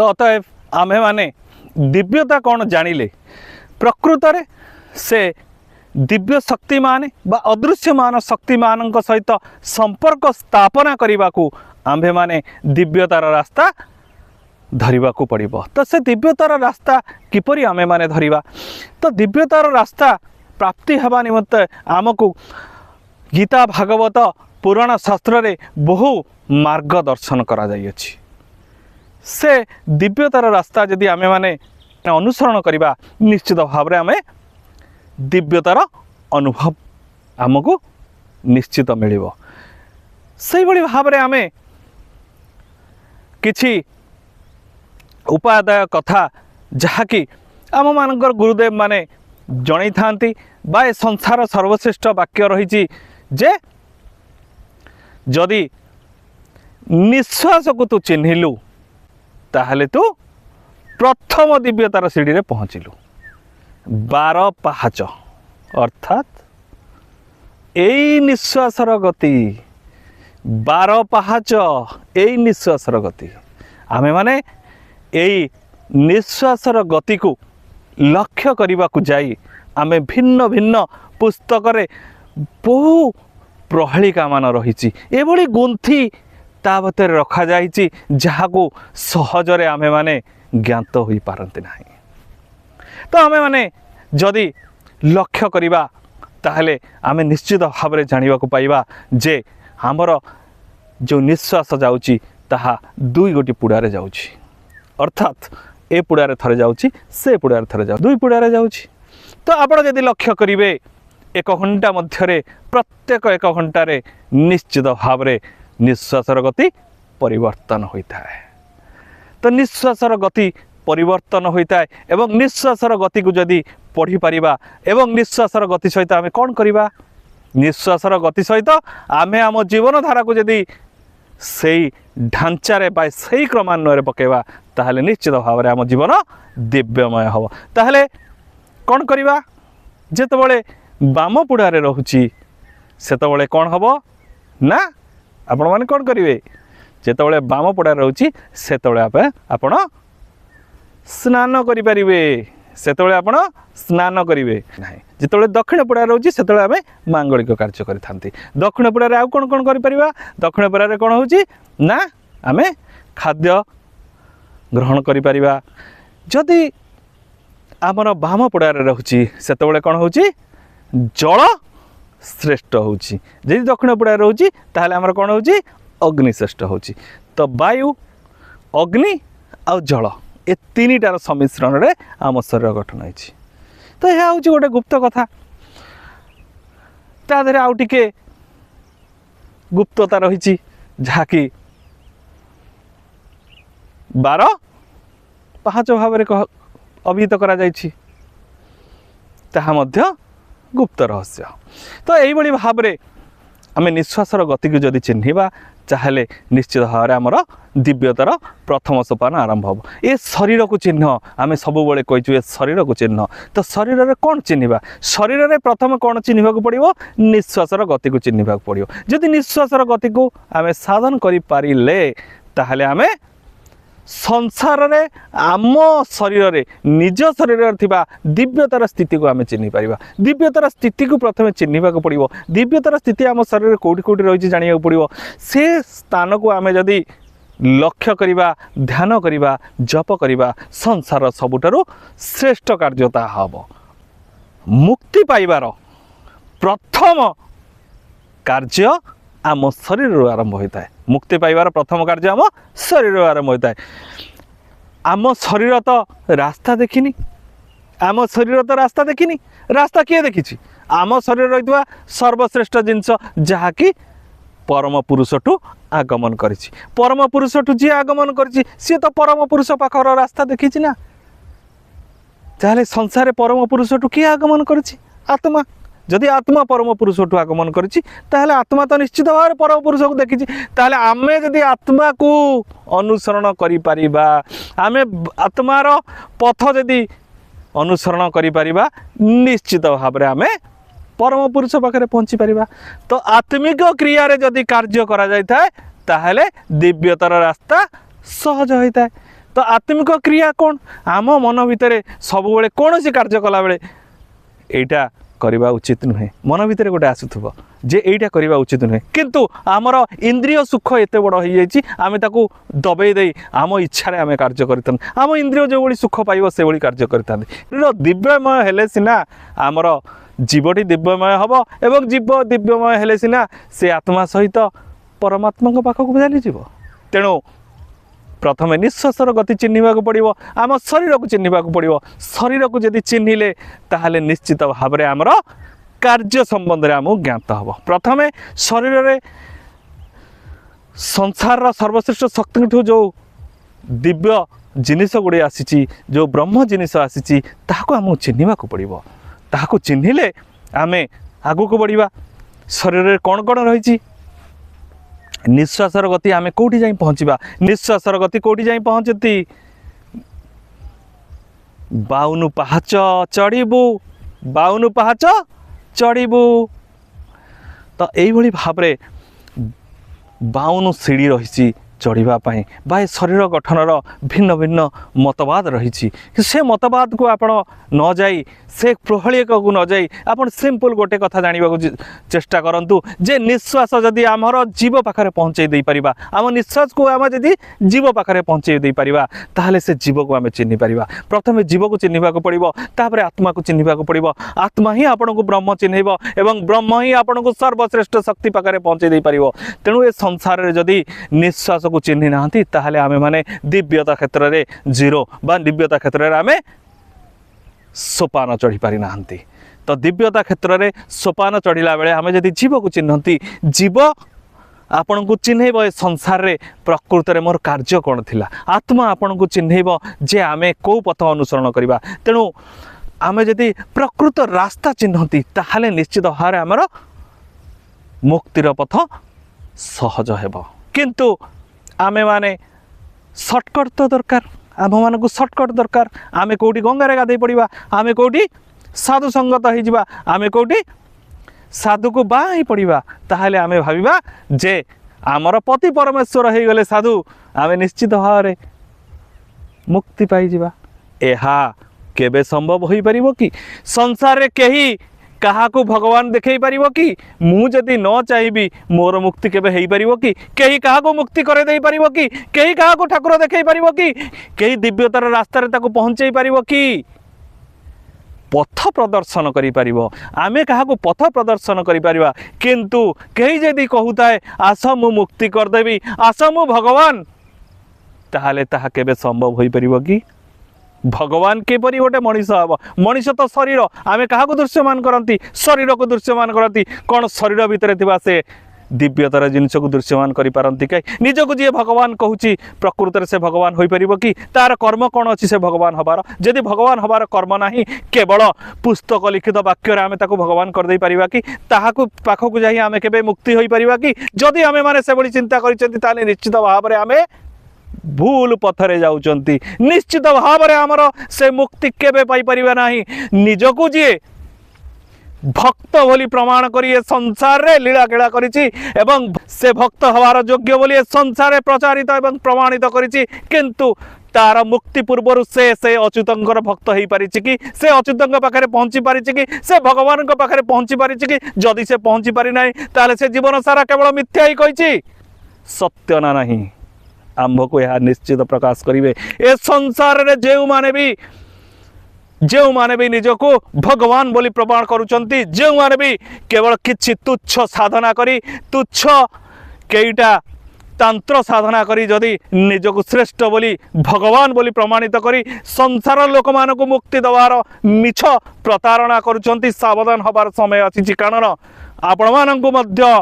तो अतएव आमे माने दिव्यता कौन जानिले प्रकृत रे से दिव्य शक्ति मान बा अदृश्यमान शक्ति मान सहित संपर्क स्थापना करने को आम्भे माने दिव्यतार रास्ता धरिबा को पड़िबो। तो से दिव्यतार रास्ता किपरि आमे माने धरिबा, तो दिव्यतार रास्ता प्राप्ति हेबा निमित्त आमको गीता भागवत पुराण शास्त्र रे बहु मार्गदर्शन करा जाई अछि। से दिव्यतार रास्ता यदि आमे माने अनुसरण करिबा निश्चित भाव रे आमे दिव्यतार अनुभव आमको निश्चित मिलिबो। सेहि भली भाव रे आमे किछि उपादाय कथा जहाँकि आम मानकर गुरुदेव माने जणै थांती बा ए संसार सर्वश्रेष्ठ वाक्य रही जे जदि निश्वास को तू चिन्हिलु ताहले तू प्रथम दिव्यतार सीढ़ी रे पहुँचिलु। 12 पाहाच अर्थात एई निश्वासर गति 12 पाहाच एई निश्वासर गति आमे माने एई निश्वासर गति को लक्ष्य करने को जाई आमे भिन्न भिन्न पुस्तक रे बहु प्रहेलिका मान रही एभली गुंथी ता भीतर रखा जाइछि जहाको सहजरे आमे माने ज्ञात होई पारंती नाही। तो आमे माने जदि लक्ष्य करिबा ताहले आमे निश्चित भाव में जानिबा को पाइबा जे हमर जो निश्वास जाउछि ताहा दुई गोटी पुड़ारे जाउछि, अर्थात ए पुड़ारे थरे जाउछि से पुड़ारे थरे जाउ दुई पुड़ारे जाउछि। तो आपण जदि लक्ष्य करिवे 1 घंटा मध्य प्रत्येक 1 घंटा रे निश्चित भाव में निश्वासर गति परिवर्तन होता है। तो निश्वासर गति परिवर्तन होता है एवं निश्वासर गति को जदि पढ़ी पारिबा एवं निश्वासर गति सहित आमे कौन करिबा, निश्वासर गति सहित आमे आम जीवन धारा को जदि सेई ढांचारे बा सेई क्रमान्वय पकेबा ताहले निश्चित भाव में आम जीवन दिव्यमय हम। ताहले कौन करिबा, जेतबेले बाम पुड़ारे रहुची सेतबेले कौन हबो ना आपण माने कौन करिवे, जेतबेले बाम पुड़ारे रहुची सेतबेले आपण स्नान करि परिबे, सेतबेले आपण स्नान करिवे नाही। जेतबेले दक्षिण पुड़ारे रहुची सेतबेले आमे मांगलिक कार्य करि थांती। दक्षिण पुड़ारे आउ कोन कोन करि परिबा, दक्षिण पुड़ारे कोन होची ना आमे खाद्य ग्रहण करि परिबा। जदि आमर बाम पुड़ारे रहुची सेतबेले कोन होची जल श्रेष्ठ होची, जदि दक्षिण पुड़ारे रहुची ताहले आमर कोन होची अग्नि श्रेष्ठ होची। तो वायु अग्नि आ जल ए तीनिटार सम्मिश्रण रे आम शरीर गठन होइछि। तो यह हूँ गोटे गुप्त कथा, ता देहरे आउ टिके गुप्तता रही जहाँकि 12 पाहाच भाव में अभिहित करा जाइछि, ताहा मध्य गुप्त रहस्य। तो यही भाव में आम निश्वासर गति को जदि चिन्हिबा चाहे निश्चित भाव में आमर दिव्यतार प्रथम सोपान आरंभ हम। ये शरीर को चिन्ह आम सब कहीचु, शरीर को चिन्ह। तो शरीर में कौन चिन्हिबा, शरीर में प्रथम कौन चिन्हिबा को पड़िबो, निश्वासर गति को चिन्हिबा को पड़िबो। जदि निश्वासर गति को आम साधन करि पारिले ताहले आमे संसार रे आम शरीर रे निज शरीर थिबा दिव्यतार स्थिति को आमे चिन्हि पारिबा। दिव्यतार स्थिति को प्रथम चिन्हिबा को पड़िबो। दिव्यतार स्थिति आम शरीर कोठी कोठी रही जानिया पड़िबो। से स्थान को आमे जदि लक्ष्य करिबा, ध्यान करिबा, जप करिबा, संसार सबुठारु श्रेष्ठ कार्यता हबो। मुक्ति पाइबार प्रथम कार्य आम शरीर आरंभ होता है। मुक्ति पाइबार प्रथम कार्य आम शरीर आरंभ होता है। आम शरीर तो रास्ता देखिनी, आम शरीर तो रास्ता देखिनी, रास्ता किए देखी, आम शरीर रही सर्वश्रेष्ठ जिनस जहाँकि परम पुरुष ठू आगमन करिछि। परम पुरुष ठू जी आगमन करिछि सी तो परम पुरुष पाखर रास्ता देखी ना। ताहले संसार परम पुरुष ठू किए आगमन करिछि, आत्मा। जदि आत्मा परम पुरुष ठू आगमन करिछि ताहले आत्मा तो निश्चित भाव में परम पुरुष को देखिछि। ताहले आमे जदि आत्मा को अनुसरण करि परिबा, आमे आत्मार पथ जदि अनुसरण करि परिबा निश्चित भाव में आमे परम पुरुष पाखे पहुँची पारिबा। तो आत्मिक क्रिया रे जदि कार्य करा जाय थाए ताहले दिव्यतार रास्ता सहज होता है। तो आत्मिक क्रिया कौन आम मन भितर सब कौन सी कार्य कला बेले एटा करवा उचित नुहे मन भितर गोटे आसुव जे एटा करवा उचित नुहे किंतु आमर इंद्रिय सुख एत बड़ हो जाइए आम ताकू दबे दे आम इच्छा आम कार्य करता आम इंद्रिय जो भाई सुख पाइब से भाई कार्य करता दिव्यमय हेले सिना आमर जीवटी दिव्यमय हम एवं जीव दिव्यमय हेले सिना से आत्मा सहित परमात्मा पाखक चलीज तेणु प्रथम निश्वासर गति चिन्हवाक पड़ो आम शरीर को चिन्हवाक पड़ो शरीर को जदि चिन्हिले ताहले निश्चित भाव में आमर कार्य संबंध में आमको ज्ञात हम प्रथम शरीर में संसार सर्वश्रेष्ठ शक्ति जो दिव्य जिनिस गुड़े आसी जो ब्रह्म जिनिस आसी आमको चिन्हवाक पड़ो ताकू चिन्हिले आम आगू को बढ़िया शरीर में कौन कौन रही निश्वासर गति आम कौटी जाई पहुँचा निश्वासर गति कौटी जाई पहुँचती 52 पाहाच चढ़ू 52 पाहाच चढ़ू तो यही भाव में 52 सीढ़ी रही चढ़ापी बा शरीर गठनर भिन्न भिन्न मतवाद रही से मतवाद को आपण न जाई से प्रहलिक को न जाई आपण सिंपल गोटे कथा जानिबा चेष्टा करंतु जे निश्वास जदि आमर जीव पाखरे पहुँचे दे परिबा आम निश्वास को आम जदि जीव पाखरे पहुँचे दे परिबा ताहले से जीव को आम चिन्हि परिबा प्रथम जीव को चिन्हवाक पड़ो तापर आत्मा को चिन्हवाक पड़ो आत्मा ही आपण को ब्रह्म चिन्हब एवं ब्रह्म ही आपण को सर्वश्रेष्ठ शक्ति पाखरे पहुँचे दे परिबो तेणु ए संसार रे जदि निश्वास को चिन्हि नाहंती ताहले आमे माने दिव्यता क्षेत्र रे जीरो बा दिव्यता क्षेत्र रे आमे सोपान चढ़ी पारि नाहंती तो दिव्यता क्षेत्र में सोपान चढ़ला बेले आम जदि जीव को चिन्हती जीव आपण को चिन्हब संसार रे प्रकृत में मोर कार्य कौन थिला आत्मा आपण को चिन्हब जे आमे को पथ अनुसरण करवा तेणु आम जदि प्रकृत रास्ता चिन्हती ताहले निश्चित भाव आमर मुक्तिर पथ सहज हेब किंतु आमे माने सर्टकट तो दरकार आम मान को सर्टकट दरकार आमे कोटी गंगारे गाधे पड़ा आमे कोटी साधु संगत हो आमे कोटी साधु को बाही पड़ा ताहले आमे भाविबा जे आमर पति परमेश्वर हो गले साधु आमे निश्चित भाव में मुक्ति पाई जिबा एहा केबे संभव हो पारिबो कि संसार रे केही कहा को भगवान देखई पारिबो कि मु जदि न चाहिबी मोर मुक्ति केबे हेई पारिबो कि केही कहा को मुक्ति करे देई पारिबो कि केही कहा को ठाकुर देखई पारिबो कि केही दिव्यतार रास्ता रे ताको पहुंचई पारिबो कि पथ प्रदर्शन करि पारिबो आमे कहा को पथ प्रदर्शन करि पारिबा किंतु केही जदि कहूताए आस मु मुक्ति कर देबी आस मु भगवान ताहाले ताहा केबे संभव होई पारिबो कि भगवान केपरी गोटे मनीष हम मनीष तो शरीर आमे कहा को दृश्यमान करती शरीर को दृश्यमान करती कौन शरीर भितर थिबा से दिव्यतार जिनस को दृश्यमान करि पारंती कई निजको जी भगवान कहूची प्रकृत से भगवान होई परिबो कि तार कर्म कौन अच्छी से भगवान हबार जदि भगवान हबार कर्म नाही केवल पुस्तक लिखित वाक्य आमे ताको भगवान कर दे परिबा कि ताहाको पाखको जाई आमे केबे मुक्ति होई परिबा कि जदि आमे माने से बड़ी चिंता करिसेंती ताले निश्चित भाव में आमे भूल पथरे जाउचंती निश्चित भाव में आमर से मुक्ति केबे पाई परिबा नाही निजको जी भक्त बोली प्रमाण करी संसार रे लीला खेला करिछि एवं से भक्त हवार योग्य बोली संसार प्रचारित एवं प्रमाणित करिछि किंतु तार मुक्ति पूर्व से अच्युतंकर भक्त हो पारि कि से अच्युतंक पाखे पहुँची पारि कि से भगवान पाखे पहुँची पारि कि जदि से पहुँची पारि ना ताले से जीवन सारा केवल मिथ्या ही कही सत्य ना नहीं आंभ को यह निश्चित प्रकाश करेंगे ए संसार रे जो माने भी निजको भगवान बोली प्रमाण करुचंती जो माने भी केवल किछि तुच्छ साधना करी तुच्छ केईटा तंत्र साधना करी जदि निजको श्रेष्ठ बोली भगवान बोली प्रमाणित करी संसार लोक मान को मुक्ति दवार मिछ प्रतारणा करुचंती सावधान हबार समय अछि कारण आपण माननकु मध्य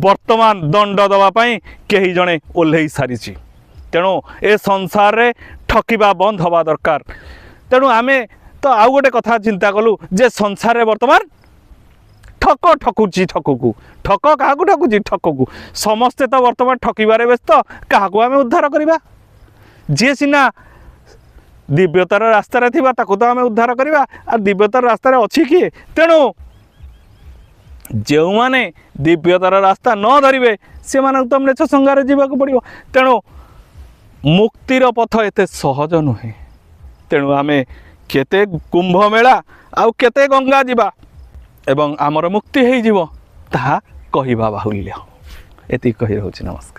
वर्तमान दंड दवा पई केही जणे ओल्हेई सारिछि तेणु ए संसार रे ठकिबा बंद हवा दरकार तेणु आमे तो आउ गोटे कथा चिंता कलु जे संसार रे वर्तमान ठक ठकुची ठककू ठक क्या ठकुची ठककू समस्ते तो वर्तमान ठकिबारे व्यस्त क्या आम उद्धार करवा जी सीना दिव्यतार रास्तार थी ताकू तो आम उद्धार करवा आ दिव्यतार रास्तार अच्छी किए तेणु जो माने दिव्यतार रास्ता न धरिवे से तो म्लेच्छ संगार जीवाक पड़ो तेणु मुक्तिर पथ एते सहज नुहे तेणु आमे केते कुंभ मेला आउ केते गंगा जीवा एवं आमर मुक्ति हो जीव ताहा कहिबा बाहुल्य एति कहि रहउछि नमस्कार।